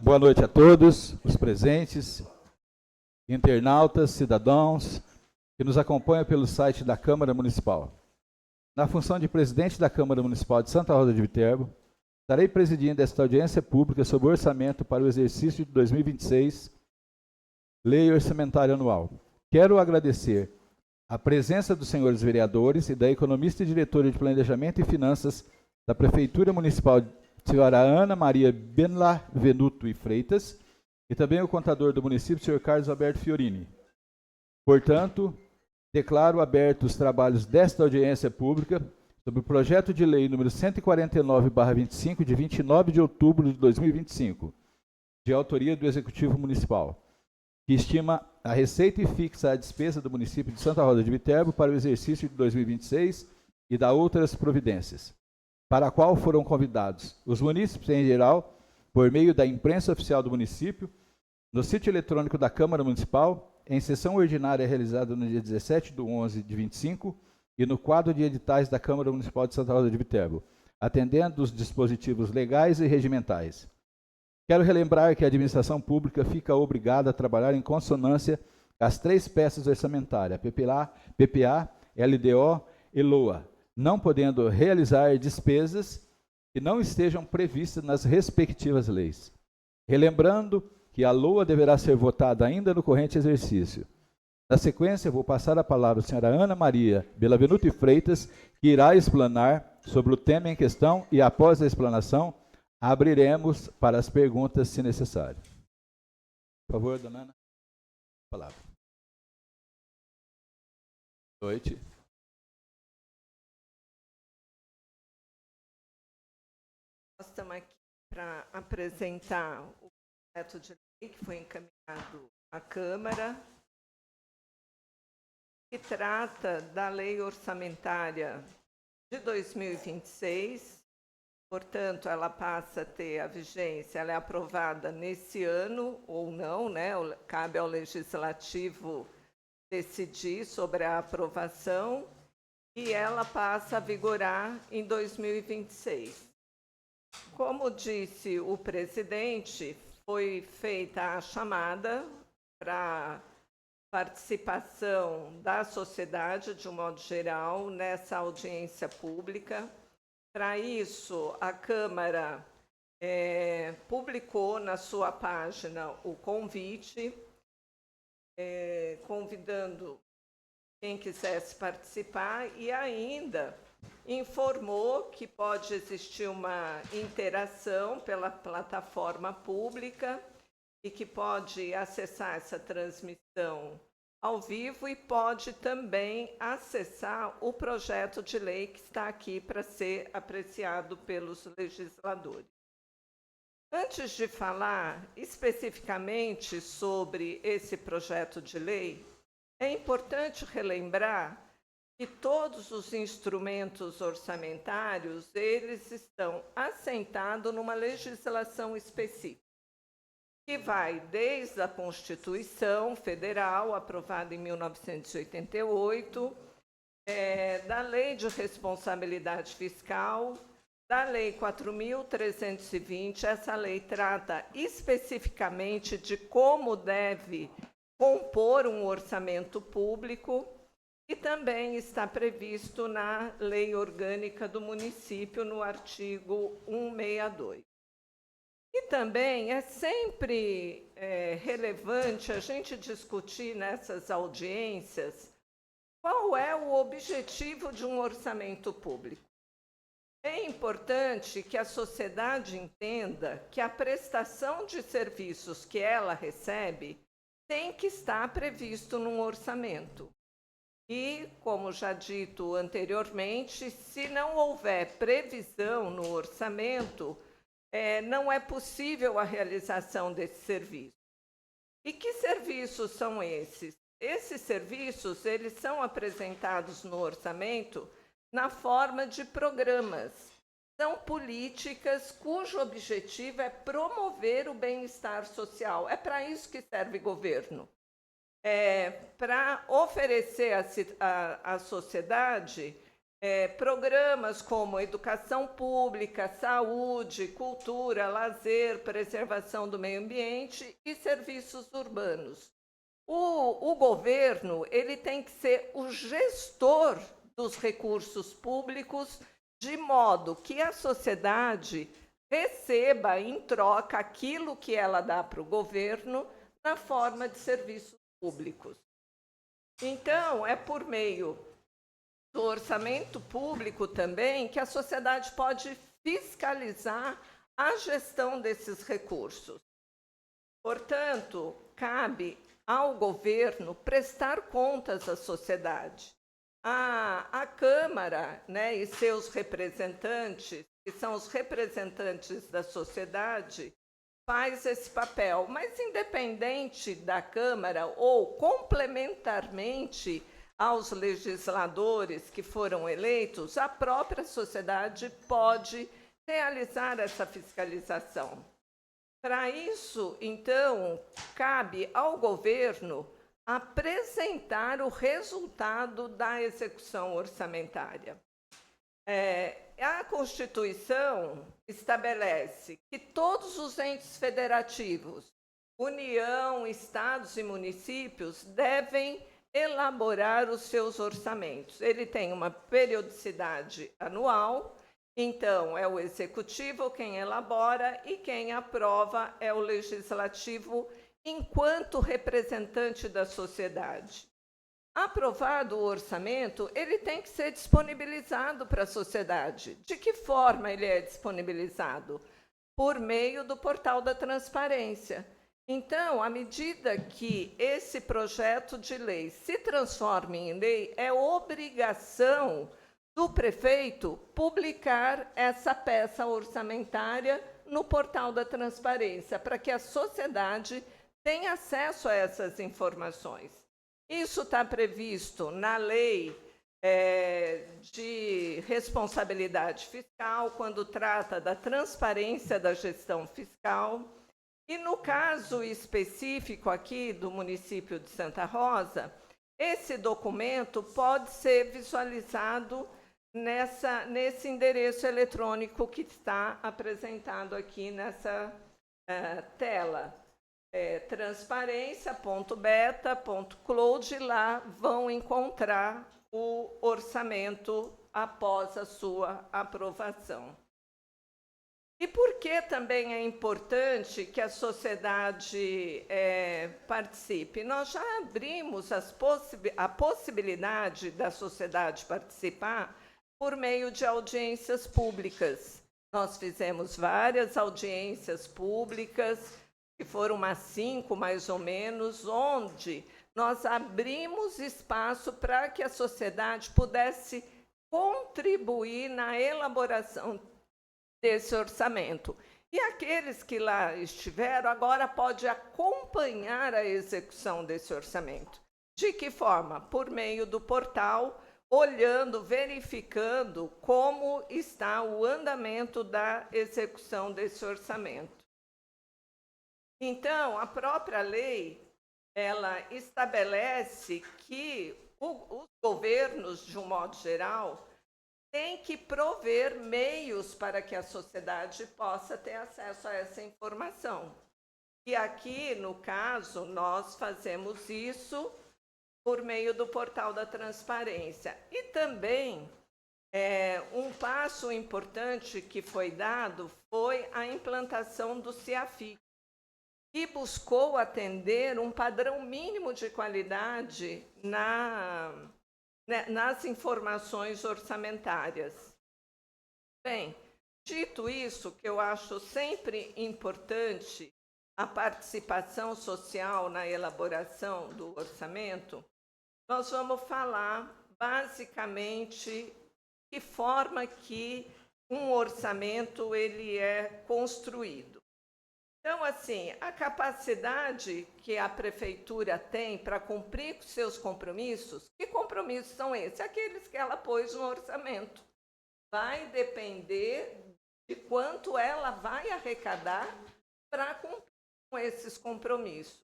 Boa noite a todos, os presentes, internautas, cidadãos que nos acompanham pelo site da Câmara Municipal. Na função de presidente da Câmara Municipal de Santa Rosa de Viterbo, estarei presidindo esta audiência pública sobre o orçamento para o exercício de 2026, Lei Orçamentária Anual. Quero agradecer a presença dos senhores vereadores e da economista e diretora de Planejamento e Finanças da Prefeitura Municipal de senhora Ana Maria Benlavenuto e Freitas, e também o contador do município, senhor Carlos Alberto Fiorini. Portanto, declaro abertos os trabalhos desta audiência pública sobre o projeto de lei número 149/25, de 29 de outubro de 2025, de autoria do Executivo Municipal, que estima a receita e fixa a despesa do município de Santa Rosa de Viterbo para o exercício de 2026 e dá outras providências, para a qual foram convidados os munícipes em geral, por meio da imprensa oficial do município, no sítio eletrônico da Câmara Municipal, em sessão ordinária realizada no dia 17/11/25 e no quadro de editais da Câmara Municipal de Santa Rosa de Viterbo, atendendo os dispositivos legais e regimentais. Quero relembrar que a administração pública fica obrigada a trabalhar em consonância com as três peças orçamentárias, PPA, LDO e LOA, não podendo realizar despesas que não estejam previstas nas respectivas leis. Relembrando que a LOA deverá ser votada ainda no corrente exercício. Na sequência, vou passar a palavra à senhora Ana Maria Benlavenuto e Freitas, que irá explanar sobre o tema em questão e, após a explanação, abriremos para as perguntas, se necessário. Por favor, dona Ana, palavra. Boa noite. Nós estamos aqui para apresentar o projeto de lei que foi encaminhado à Câmara, que trata da Lei Orçamentária de 2026. Portanto, ela passa a ter a vigência, ela é aprovada nesse ano ou não, né? Cabe ao Legislativo decidir sobre a aprovação, e ela passa a vigorar em 2026. Como disse o presidente, foi feita a chamada para participação da sociedade, de um modo geral, nessa audiência pública. Para isso, a Câmara publicou na sua página o convite, convidando quem quisesse participar, e ainda informou que pode existir uma interação pela plataforma pública e que pode acessar essa transmissão ao vivo e pode também acessar o projeto de lei que está aqui para ser apreciado pelos legisladores. Antes de falar especificamente sobre esse projeto de lei, é importante relembrar que todos os instrumentos orçamentários, eles estão assentados numa legislação específica, que vai desde a Constituição Federal, aprovada em 1988, da Lei de Responsabilidade Fiscal, da Lei 4.320. Essa lei trata especificamente de como deve compor um orçamento público, e também está previsto na Lei Orgânica do Município, no artigo 162. E também é sempre relevante a gente discutir nessas audiências qual é o objetivo de um orçamento público. É importante que a sociedade entenda que a prestação de serviços que ela recebe tem que estar previsto num orçamento. E, como já dito anteriormente, se não houver previsão no orçamento, não é possível a realização desse serviço. E que serviços são esses? Esses serviços, eles são apresentados no orçamento na forma de programas. São políticas cujo objetivo é promover o bem-estar social. É para isso que serve governo. Para oferecer à sociedade programas como educação pública, saúde, cultura, lazer, preservação do meio ambiente e serviços urbanos. O governo ele tem que ser o gestor dos recursos públicos, de modo que a sociedade receba em troca aquilo que ela dá para o governo na forma de serviços públicos. Então, é por meio do orçamento público também que a sociedade pode fiscalizar a gestão desses recursos. Portanto, cabe ao governo prestar contas à sociedade. A Câmara, né, e seus representantes, que são os representantes da sociedade, faz esse papel, mas independente da Câmara ou complementarmente aos legisladores que foram eleitos, a própria sociedade pode realizar essa fiscalização. Para isso, então, cabe ao governo apresentar o resultado da execução orçamentária. A Constituição estabelece que todos os entes federativos, União, estados e municípios, devem elaborar os seus orçamentos. Ele tem uma periodicidade anual, então é o executivo quem elabora e quem aprova é o legislativo enquanto representante da sociedade. Aprovado o orçamento, ele tem que ser disponibilizado para a sociedade. De que forma ele é disponibilizado? Por meio do portal da transparência. Então, à medida que esse projeto de lei se transforme em lei, é obrigação do prefeito publicar essa peça orçamentária no portal da transparência, para que a sociedade tenha acesso a essas informações. Isso está previsto na lei de responsabilidade fiscal, quando trata da transparência da gestão fiscal. E no caso específico aqui do município de Santa Rosa, esse documento pode ser visualizado nesse endereço eletrônico que está apresentado aqui nessa tela. Transparência.beta.cloud, lá vão encontrar o orçamento após a sua aprovação. E por que também é importante que a sociedade participe? Nós já abrimos a possibilidade da sociedade participar por meio de audiências públicas. Nós fizemos várias audiências públicas, que foram umas 5 mais ou menos, onde nós abrimos espaço para que a sociedade pudesse contribuir na elaboração desse orçamento. E aqueles que lá estiveram agora podem acompanhar a execução desse orçamento. De que forma? Por meio do portal, olhando, verificando como está o andamento da execução desse orçamento. Então, a própria lei, ela estabelece que os governos, de um modo geral, têm que prover meios para que a sociedade possa ter acesso a essa informação. E aqui, no caso, nós fazemos isso por meio do portal da transparência. E também, um passo importante que foi dado foi a implantação do CIAFIC, que buscou atender um padrão mínimo de qualidade nas informações orçamentárias. Bem, dito isso, que eu acho sempre importante a participação social na elaboração do orçamento, nós vamos falar basicamente de que forma que um orçamento ele é construído. Então, assim, a capacidade que a prefeitura tem para cumprir com seus compromissos, que compromissos são esses? Aqueles que ela pôs no orçamento. Vai depender de quanto ela vai arrecadar para cumprir com esses compromissos.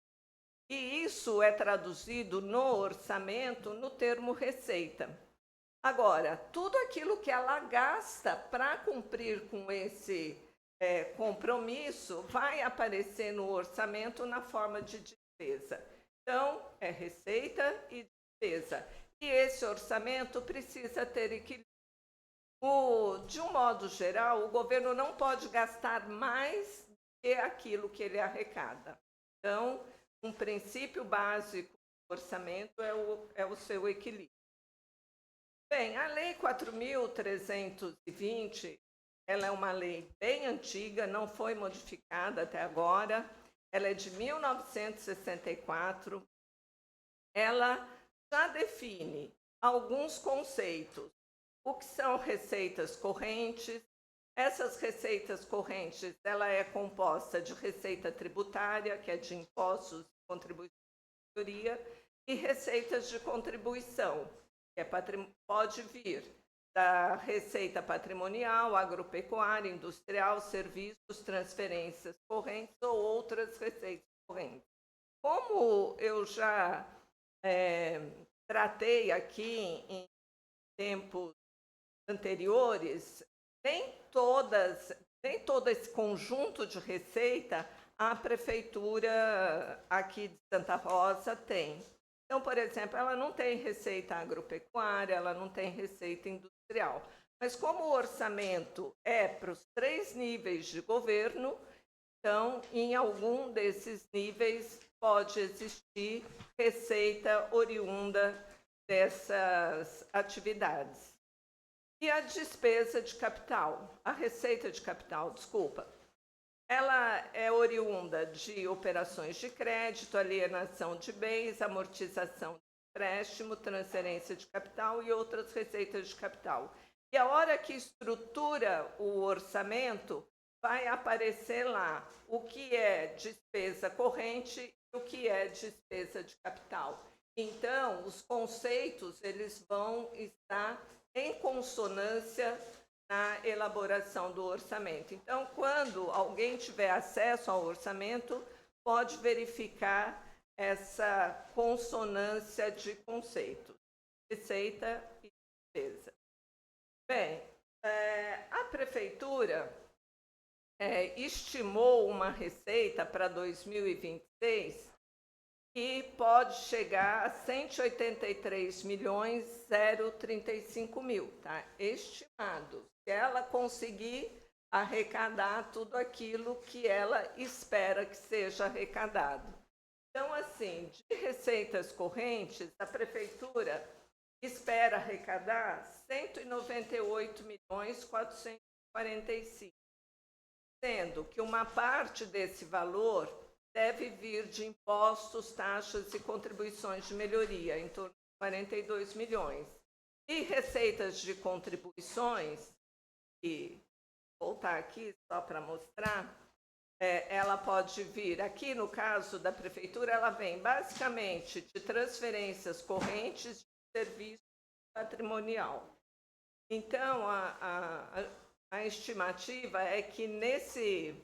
E isso é traduzido no orçamento no termo receita. Agora, tudo aquilo que ela gasta para cumprir com esse compromisso vai aparecer no orçamento na forma de despesa. Então, é receita e despesa. E esse orçamento precisa ter equilíbrio. De um modo geral, o governo não pode gastar mais do que aquilo que ele arrecada. Então, um princípio básico do orçamento é o seu equilíbrio. Bem, a Lei 4.320, ela é uma lei bem antiga, não foi modificada até agora. Ela é de 1964. Ela já define alguns conceitos. O que são receitas correntes? Essas receitas correntes, ela é composta de receita tributária, que é de impostos, contribuição, e receitas de contribuição, que pode vir da receita patrimonial, agropecuária, industrial, serviços, transferências correntes ou outras receitas correntes. Como eu já tratei aqui em tempos anteriores, nem todo esse conjunto de receita a prefeitura aqui de Santa Rosa tem. Então, por exemplo, ela não tem receita agropecuária, ela não tem receita industrial. Mas como o orçamento é para os 3 níveis de governo, então, em algum desses níveis pode existir receita oriunda dessas atividades. E a despesa de capital, a receita de capital, desculpa, ela é oriunda de operações de crédito, alienação de bens, amortização de empréstimo, transferência de capital e outras receitas de capital. E a hora que estrutura o orçamento, vai aparecer lá o que é despesa corrente e o que é despesa de capital. Então, os conceitos eles vão estar em consonância na elaboração do orçamento. Então, quando alguém tiver acesso ao orçamento, pode verificar essa consonância de conceitos, receita e despesa. Bem, a prefeitura estimou uma receita para 2026 que pode chegar a 183.035.000, tá? Estimado. Se ela conseguir arrecadar tudo aquilo que ela espera que seja arrecadado. Então, assim, de receitas correntes, a prefeitura espera arrecadar 198.445.000, sendo que uma parte desse valor deve vir de impostos, taxas e contribuições de melhoria, em torno de 42 milhões. E receitas de contribuições, e voltar aqui só para mostrar, ela pode vir, aqui no caso da prefeitura, ela vem basicamente de transferências correntes de serviço patrimonial. Então, a estimativa é que nessa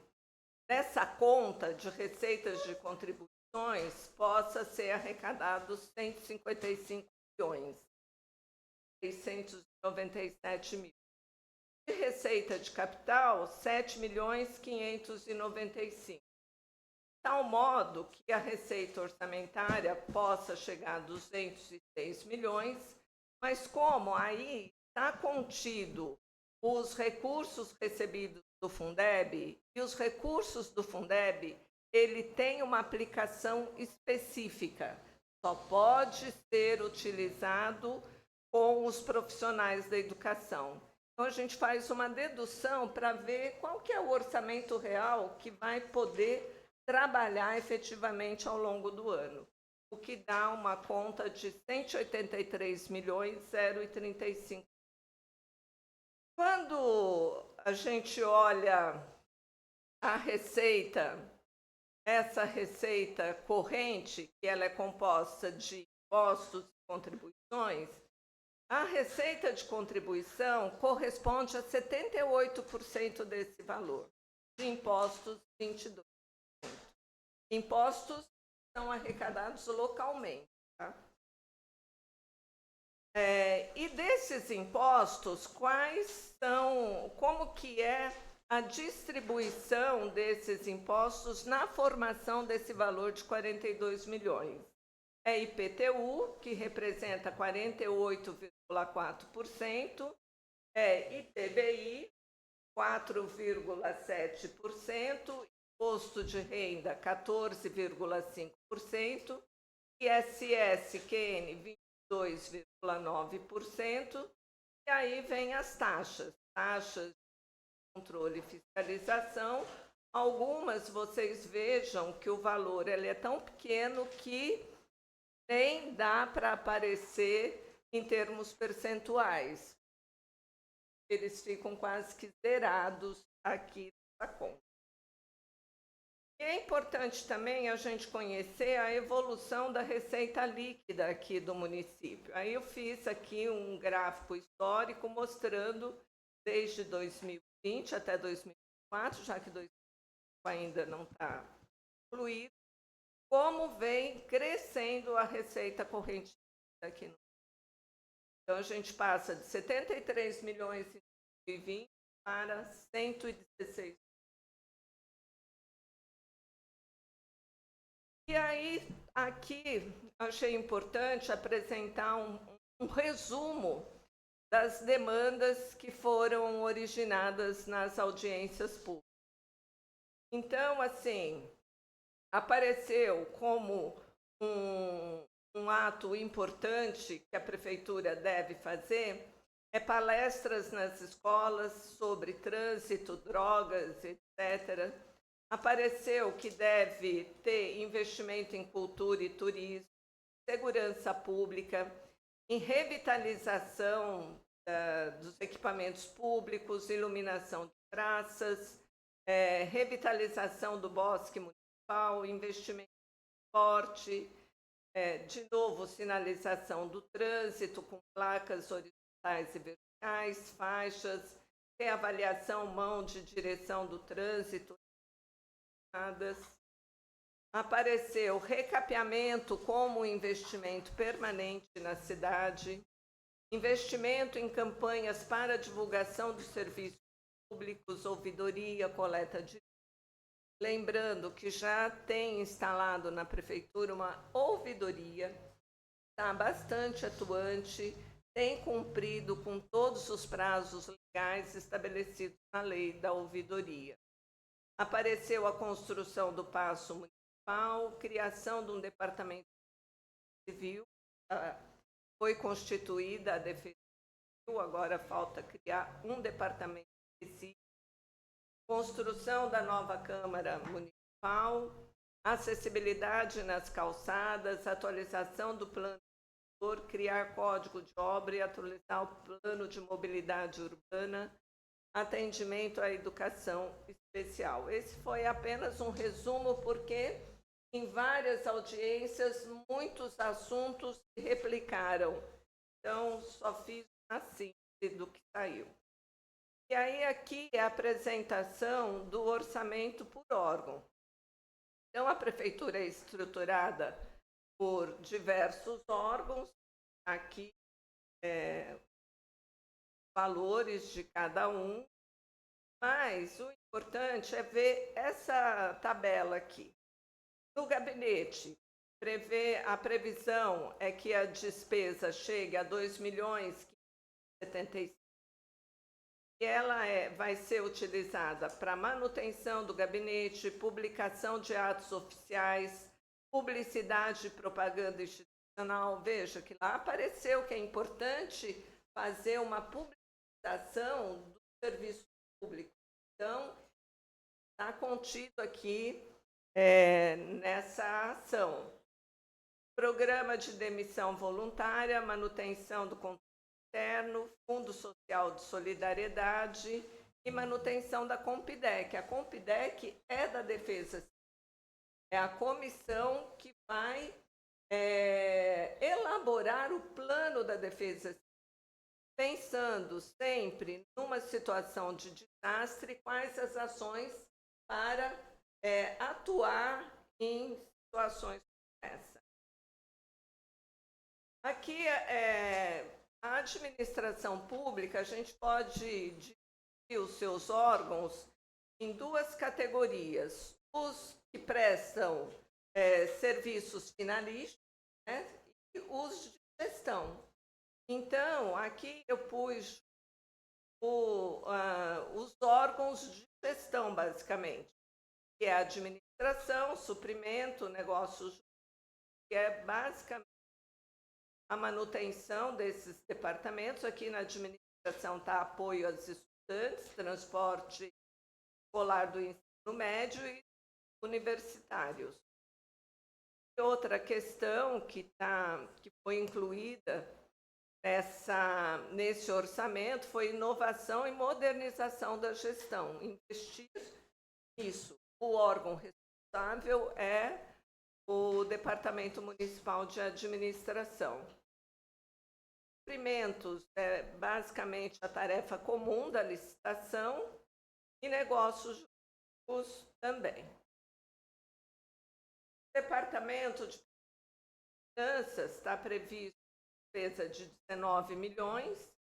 conta de receitas de contribuições possa ser arrecadado 155 milhões, 697 mil. De receita de capital, 7 milhões 595. De tal modo que a receita orçamentária possa chegar a 206 milhões, mas como aí está contido os recursos recebidos do Fundeb, e os recursos do Fundeb, ele tem uma aplicação específica, só pode ser utilizado com os profissionais da educação. Então, a gente faz uma dedução para ver qual que é o orçamento real que vai poder trabalhar efetivamente ao longo do ano, o que dá uma conta de 183.035. Quando a gente olha a receita, essa receita corrente, que ela é composta de impostos e contribuições, a receita de contribuição corresponde a 78% desse valor, de impostos 22%. Impostos são arrecadados localmente, tá? E desses impostos, como que é a distribuição desses impostos na formação desse valor de 42 milhões? É IPTU, que representa 48,4%, é ITBI, 4,7%, imposto de renda, 14,5%, ISS-QN, 22,9%, e aí vem as taxas de controle e fiscalização. Algumas vocês vejam que o valor ele é tão pequeno que nem dá para aparecer em termos percentuais. Eles ficam quase que zerados aqui na conta. E é importante também a gente conhecer a evolução da receita líquida aqui do município. Aí eu fiz aqui um gráfico histórico mostrando desde 2020 até 2024, já que 2025 ainda não está incluído, como vem crescendo a receita corrente aqui no. Então, a gente passa de 73 milhões em 2020 para 116. E aí, aqui, achei importante apresentar um resumo das demandas que foram originadas nas audiências públicas. Então, assim, apareceu como um ato importante que a prefeitura deve fazer palestras nas escolas sobre trânsito, drogas, etc. Apareceu que deve ter investimento em cultura e turismo, segurança pública, em revitalização dos equipamentos públicos, iluminação de praças, revitalização do bosque municipal, investimento em esporte, de novo, sinalização do trânsito com placas horizontais e verticais, faixas, reavaliação mão de direção do trânsito. Apareceu recapeamento como investimento permanente na cidade, investimento em campanhas para divulgação dos serviços públicos, ouvidoria, coleta de. Lembrando que já tem instalado na prefeitura uma ouvidoria, está bastante atuante, tem cumprido com todos os prazos legais estabelecidos na lei da ouvidoria. Apareceu a construção do Paço Municipal, criação de um departamento civil, foi constituída a Defesa Civil, agora falta criar um departamento específico, construção da nova Câmara Municipal, acessibilidade nas calçadas, atualização do plano diretor, criar código de obra e atualizar o plano de mobilidade urbana, atendimento à educação especial. Esse foi apenas um resumo, porque em várias audiências muitos assuntos se replicaram. Então, só fiz uma síntese do que saiu. E aí aqui é a apresentação do orçamento por órgão. Então, a prefeitura é estruturada por diversos órgãos. Aqui, valores de cada um. Mas o importante é ver essa tabela aqui. No gabinete, a previsão é que a despesa chegue a 2.075.000, e ela vai ser utilizada para manutenção do gabinete, publicação de atos oficiais, publicidade e propaganda institucional. Veja que lá apareceu que é importante fazer uma publicização do serviço público. Então, está contido aqui nessa ação. Programa de demissão voluntária, manutenção do controle interno, Fundo Social de Solidariedade e manutenção da Compidec. A Compidec é da Defesa Civil. É a comissão que vai elaborar o plano da Defesa Civil, pensando sempre numa situação de desastre, quais as ações para atuar em situações como essa. Aqui A administração pública, a gente pode dividir os seus órgãos em duas categorias. Os que prestam serviços finalistas, né, e os de gestão. Então, aqui eu pus os órgãos de gestão, basicamente, que é a administração, suprimento, negócios, que é basicamente a manutenção desses departamentos. Aqui na administração está apoio aos estudantes, transporte escolar do ensino médio e universitários. E outra questão que foi incluída nesse orçamento foi inovação e modernização da gestão. Investir nisso. O órgão responsável é o Departamento Municipal de Administração. Suprimentos é basicamente a tarefa comum da licitação e negócios jurídicos também. O Departamento de Finanças está previsto despesa de 19 milhões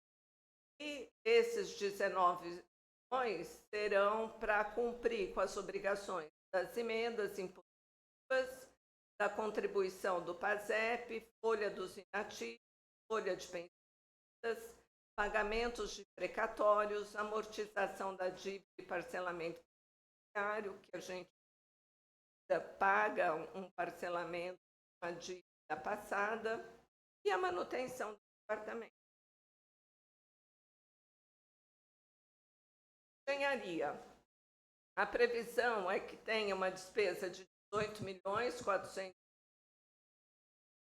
e esses 19 milhões serão para cumprir com as obrigações das emendas impositivas, da contribuição do PASEP, folha dos inativos, folha de pensionistas, pagamentos de precatórios, amortização da dívida e parcelamento imobiliário, que a gente paga um parcelamento de uma dívida passada, e a manutenção do departamento. Engenharia. A previsão é que tenha uma despesa de 18 milhões 400.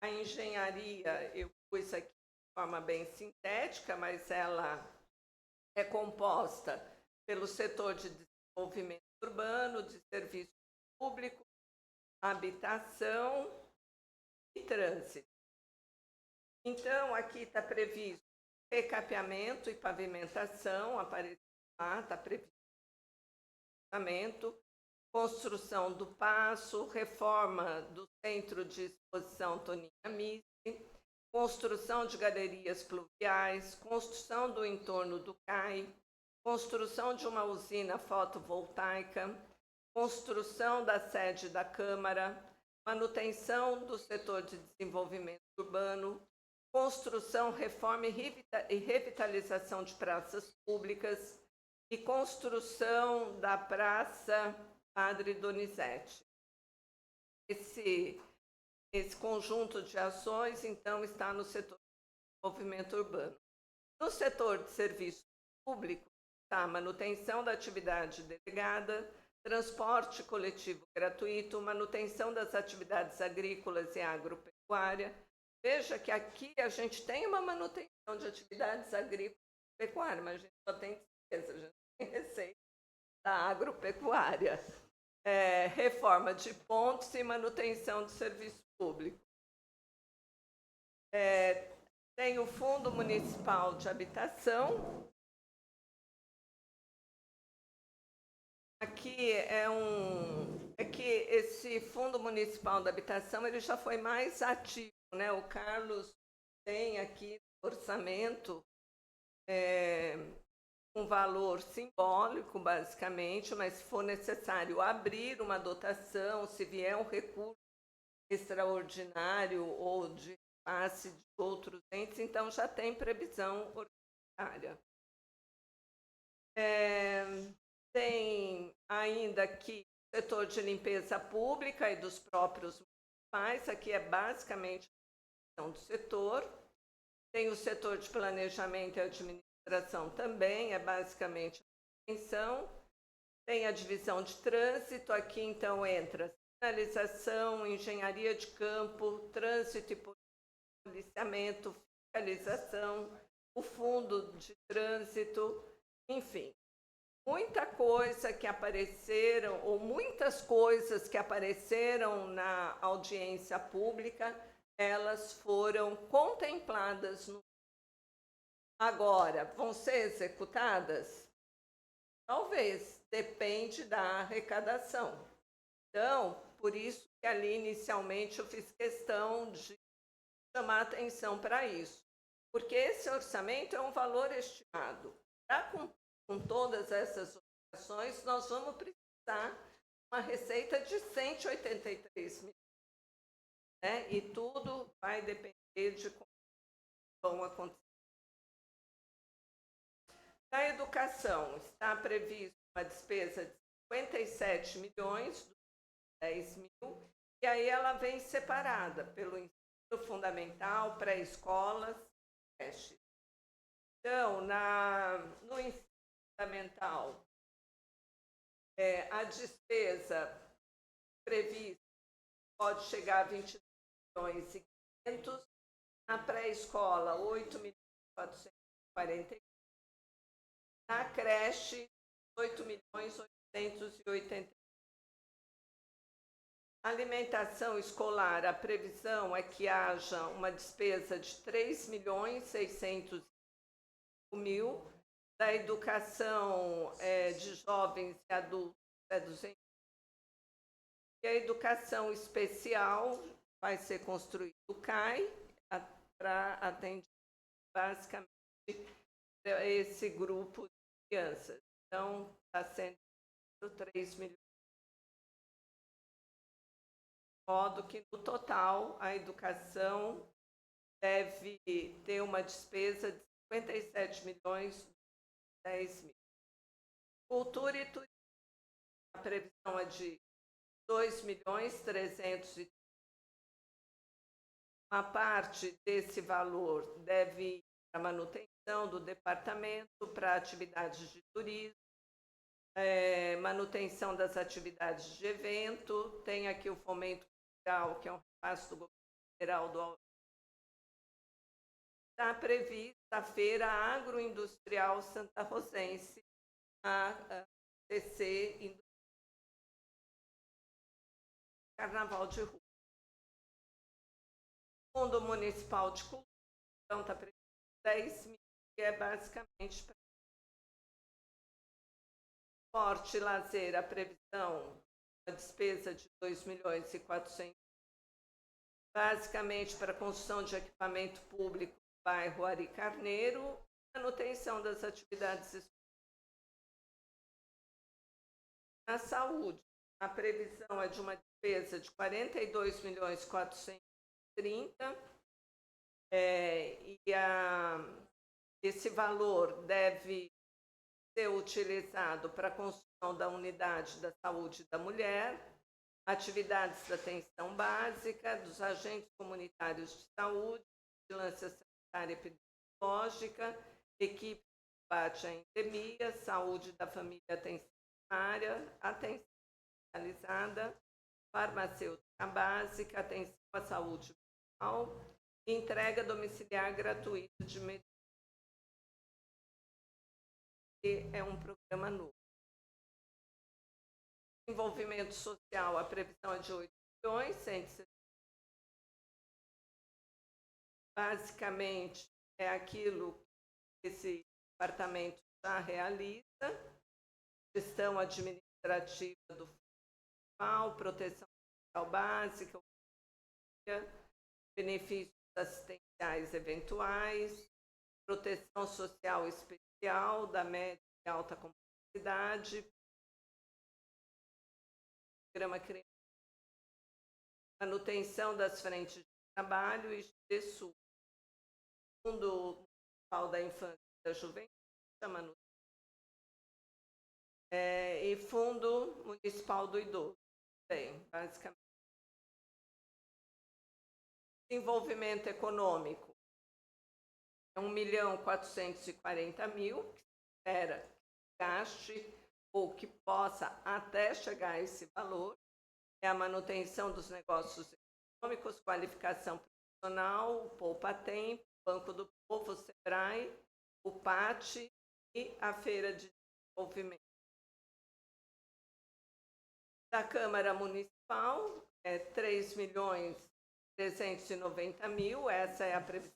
A engenharia, eu pus aqui de forma bem sintética, mas ela é composta pelo setor de desenvolvimento urbano, de serviço público, habitação e trânsito. Então, aqui está previsto recapeamento e pavimentação, apareceu lá, está previsto construção do Paço, reforma do Centro de Exposição Toninha Misi, construção de galerias pluviais, construção do entorno do CAI, construção de uma usina fotovoltaica, construção da sede da Câmara, manutenção do setor de desenvolvimento urbano, construção, reforma e revitalização de praças públicas e construção da Praça Padre Donizete. Esse conjunto de ações, então, está no setor de desenvolvimento urbano. No setor de serviço público, está a manutenção da atividade delegada, transporte coletivo gratuito, manutenção das atividades agrícolas e agropecuária. Veja que aqui a gente tem uma manutenção de atividades agrícolas e pecuárias, mas a gente só tem despesa, a gente tem receita da agropecuária. Reforma de pontos e manutenção do serviço público. Tem o Fundo Municipal de Habitação. Aqui que esse Fundo Municipal de Habitação ele já foi mais ativo, né? O Carlos tem aqui orçamento um valor simbólico, basicamente, mas se for necessário abrir uma dotação, se vier um recurso extraordinário ou de passe de outros entes, então já tem previsão orçamentária. Tem ainda aqui o setor de limpeza pública e dos próprios municipais, aqui é basicamente a gestão do setor. Tem o setor de planejamento e administração também, é basicamente a manutenção. Tem a divisão de trânsito, aqui então entra sinalização, engenharia de campo, trânsito e policiamento, fiscalização, o fundo de trânsito, enfim. Muita coisa que apareceram, ou muitas coisas que apareceram na audiência pública, elas foram contempladas no... Agora, vão ser executadas? Talvez, depende da arrecadação. Então, por isso que ali inicialmente eu fiz questão de chamar atenção para isso. porque esse orçamento é um valor estimado. Para cumprir com todas essas obrigações, nós vamos precisar de uma receita de 183 milhões. Né? E tudo vai depender de como vão acontecer. Na educação, está previsto uma despesa de 57 milhões, 10 mil, e aí ela vem separada pelo ensino fundamental, pré-escolas, creche. Então, no ensino fundamental, a despesa prevista pode chegar a 22 milhões e 500, na pré-escola 8 milhões e 440, na creche 8 milhões 880. Alimentação escolar, a previsão é que haja uma despesa de 3 milhões 600 mil, da educação de jovens e adultos é 200. E a educação especial vai ser construído o CAI para atender basicamente esse grupo de crianças. Então, está sendo 3 milhões. De modo que, no total, a educação deve ter uma despesa de 57 milhões 10 mil. Cultura e turismo, a previsão é de 2 milhões 300. Uma parte desse valor deve ir para a manutenção do departamento, para atividades de turismo, manutenção das atividades de evento, tem aqui o fomento cultural, que é um repasse do governo federal do. Está prevista a Feira Agroindustrial Santa Rosense, a TC Carnaval de Rua. Fundo Municipal de Cultura, então está previsto 10 mil, que é basicamente para esporte e lazer, a previsão, a despesa de 2 milhões e 400, basicamente para a construção de equipamento público no bairro Ari Carneiro, manutenção das atividades esportivas. Na saúde, a previsão é de uma despesa de 42 milhões 430, esse valor deve ser utilizado para a construção da unidade da saúde da mulher, atividades de atenção básica, dos agentes comunitários de saúde, vigilância sanitária e epidemiológica, equipe de combate à endemia, saúde da família, atenção primária, atenção especializada, farmacêutica básica, atenção à saúde mental, entrega domiciliar gratuita de medicamentos. É um programa novo. Desenvolvimento social, a previsão é de 8 milhões, 160. Basicamente, é aquilo que esse departamento já realiza: gestão administrativa do municipal, proteção social básica, benefícios assistenciais eventuais, proteção social especial da média e alta complexidade, programa criança, manutenção das frentes de trabalho e GESU, Fundo Municipal da Infância e da Juventude, e Fundo Municipal do Idoso, bem, basicamente. Desenvolvimento econômico, 1.440.000, que espera que gaste ou que possa até chegar a esse valor, é a manutenção dos negócios econômicos, qualificação profissional, o Poupa Tempo, Banco do Povo, o Sebrae, o PAT e a Feira de Desenvolvimento. Da Câmara Municipal, 3.390.000, essa é a previsão que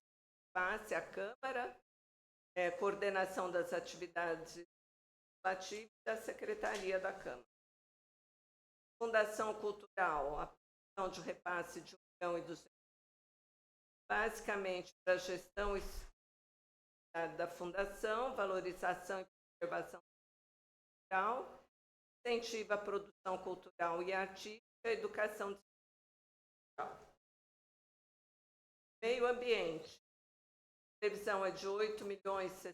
passe à Câmara, coordenação das atividades legislativas da Secretaria da Câmara. Fundação Cultural, a previsão de repasse de 1.200.000, basicamente para a gestão atividade da Fundação, valorização e preservação cultural, incentiva a produção cultural e artística, educação cultural. Meio ambiente. A previsão é de 8 milhões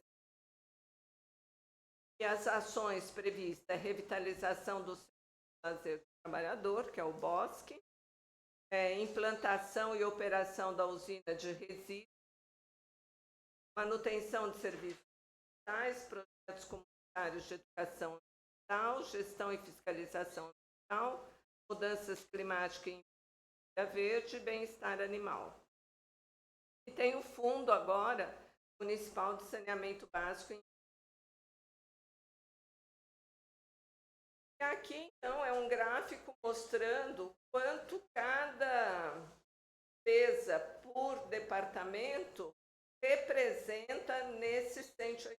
e as ações previstas é revitalização do Centro de Lazer do Trabalhador, que é o BOSC, implantação e operação da usina de resíduos, manutenção de serviços ambientais, projetos comunitários de educação ambiental, gestão e fiscalização ambiental, mudanças climáticas e energia verde e bem-estar animal. E tem o fundo agora municipal de saneamento básico. E aqui, então, é um gráfico mostrando quanto cada despesa por departamento representa nesse 180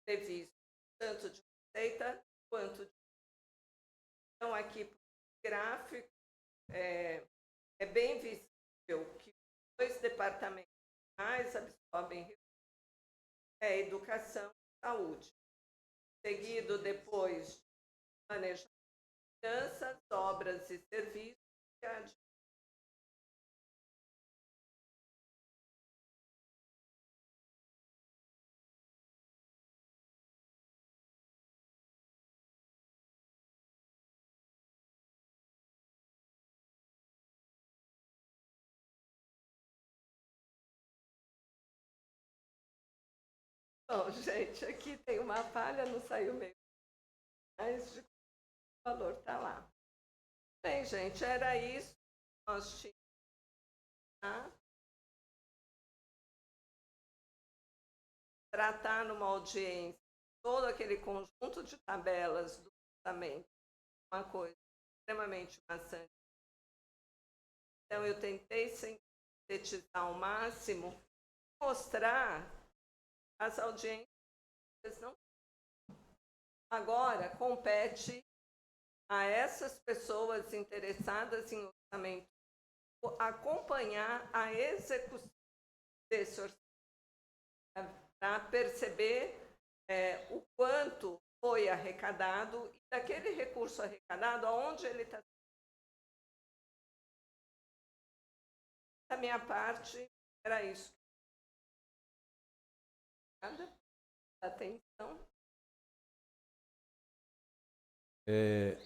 previsto, tanto de receita quanto de... Então, aqui, o gráfico é bem visível que os 2 departamentos mais absorvem educação e saúde. Seguido depois de planejamento de finanças, obras e serviços. Bom, gente, aqui tem uma falha, não saiu mesmo, mas o valor está lá. Bem, gente, era isso que nós tínhamos. Tá? Tratar numa audiência todo aquele conjunto de tabelas do orçamento, uma coisa extremamente maçante. Então, eu tentei sintetizar ao máximo, mostrar as audiências não. Agora, compete a essas pessoas interessadas em orçamento acompanhar a execução desse orçamento, para perceber o quanto foi arrecadado e daquele recurso arrecadado, aonde ele está. Da minha parte, era isso. Atenção.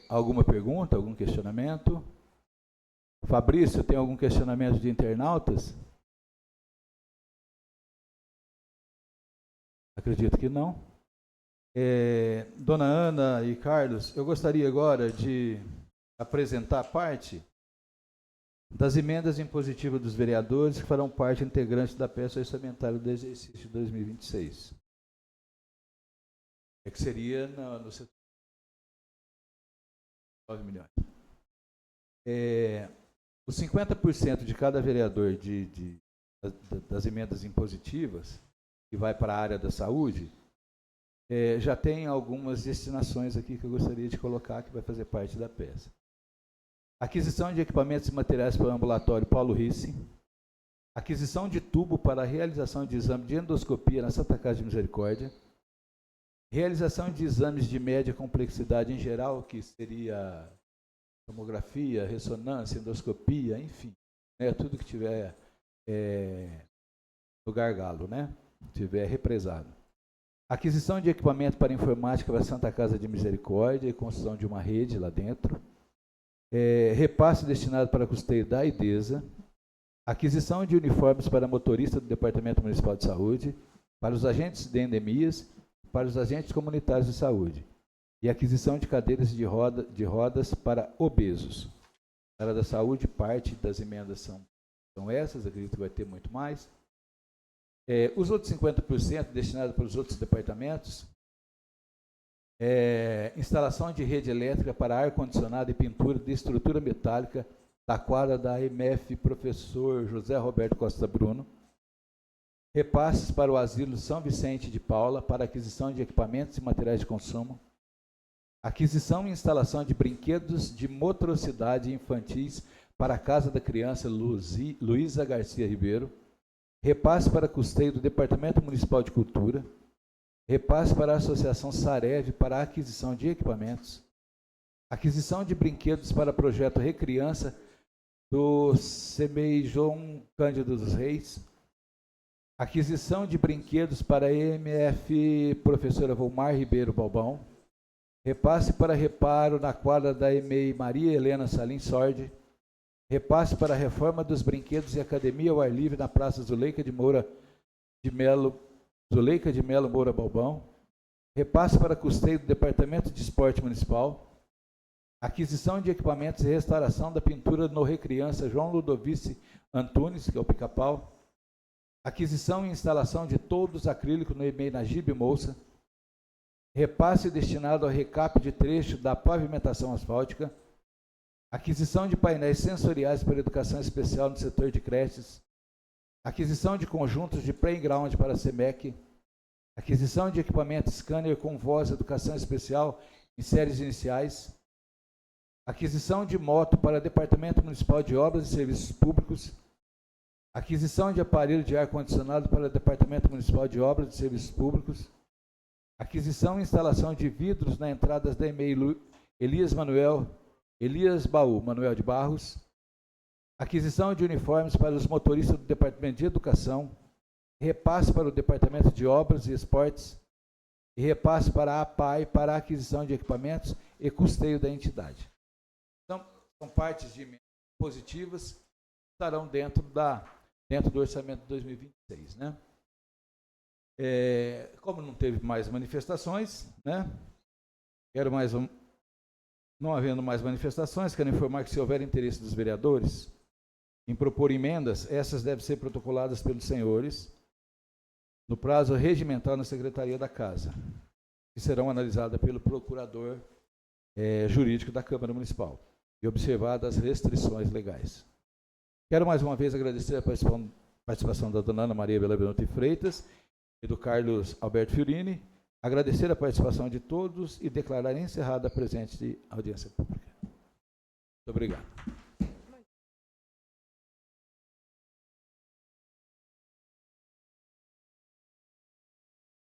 Alguma pergunta, algum questionamento? Fabrício, tem algum questionamento de internautas? Acredito que não. Dona Ana e Carlos, eu gostaria agora de apresentar parte das emendas impositivas dos vereadores que farão parte integrante da peça orçamentária do exercício de 2026. Que seria no setor 9 milhões. Os 50% de cada vereador das emendas impositivas, que vai para a área da saúde, já tem algumas destinações aqui que eu gostaria de colocar, que vai fazer parte da peça. Aquisição de equipamentos e materiais para o ambulatório Paulo Risse, aquisição de tubo para a realização de exame de endoscopia na Santa Casa de Misericórdia, realização de exames de média complexidade em geral, que seria tomografia, ressonância, endoscopia, enfim, tudo que tiver no gargalo, tiver represado. Aquisição de equipamento para informática para a Santa Casa de Misericórdia e construção de uma rede lá dentro. Repasse destinado para custeio da IDESA. Aquisição de uniformes para motorista do Departamento Municipal de Saúde, para os agentes de endemias, para os agentes comunitários de saúde. E aquisição de cadeiras de rodas para obesos. Na área da saúde, parte das emendas são essas, acredito que vai ter muito mais. Os outros 50% destinados para os outros departamentos, instalação de rede elétrica para ar-condicionado e pintura de estrutura metálica da quadra da MF Professor José Roberto Costa Bruno. Repasses para o Asilo São Vicente de Paula para aquisição de equipamentos e materiais de consumo. Aquisição e instalação de brinquedos de motricidade infantis para a Casa da Criança Luísa Garcia Ribeiro. repasse para custeio do Departamento Municipal de Cultura, repasse para a Associação Sarev para a aquisição de equipamentos, aquisição de brinquedos para projeto Recriança do CMEI João Cândido dos Reis, aquisição de brinquedos para a EMF Professora Volmar Ribeiro Balbão, repasse para reparo na quadra da EMEI Maria Helena Salim Sordi, repasse para a reforma dos brinquedos e academia ao ar livre na Praça Zuleika de Melo Moura Balbão, repasse para custeio do Departamento de Esporte Municipal, aquisição de equipamentos e restauração da pintura no Recriança João Ludovice Antunes, que é o Pica-Pau, aquisição e instalação de toldos acrílicos no EMEI Najib Moça, repasse destinado ao recap de trecho da pavimentação asfáltica, aquisição de painéis sensoriais para educação especial no setor de creches, aquisição de conjuntos de playground para a SEMEC, aquisição de equipamento scanner com voz educação especial em séries iniciais, aquisição de moto para o Departamento Municipal de Obras e Serviços Públicos, aquisição de aparelho de ar-condicionado para o Departamento Municipal de Obras e Serviços Públicos, aquisição e instalação de vidros na entrada da EMEI Elias Baú Manuel de Barros, aquisição de uniformes para os motoristas do Departamento de Educação, repasse para o Departamento de Obras e Esportes e repasse para a APAI para a aquisição de equipamentos e custeio da entidade. Então, são partes de emendas positivas que estarão dentro do orçamento de 2026, né? Como não teve mais manifestações, né? Não havendo mais manifestações, quero informar que se houver interesse dos vereadores em propor emendas, essas devem ser protocoladas pelos senhores no prazo regimental na Secretaria da Casa, que serão analisadas pelo procurador jurídico da Câmara Municipal e observadas as restrições legais. Quero mais uma vez agradecer a participação da dona Ana Maria Bela Benotti Freitas e do Carlos Alberto Fiorini, agradecer a participação de todos e declarar encerrada a presente audiência pública. Muito obrigado.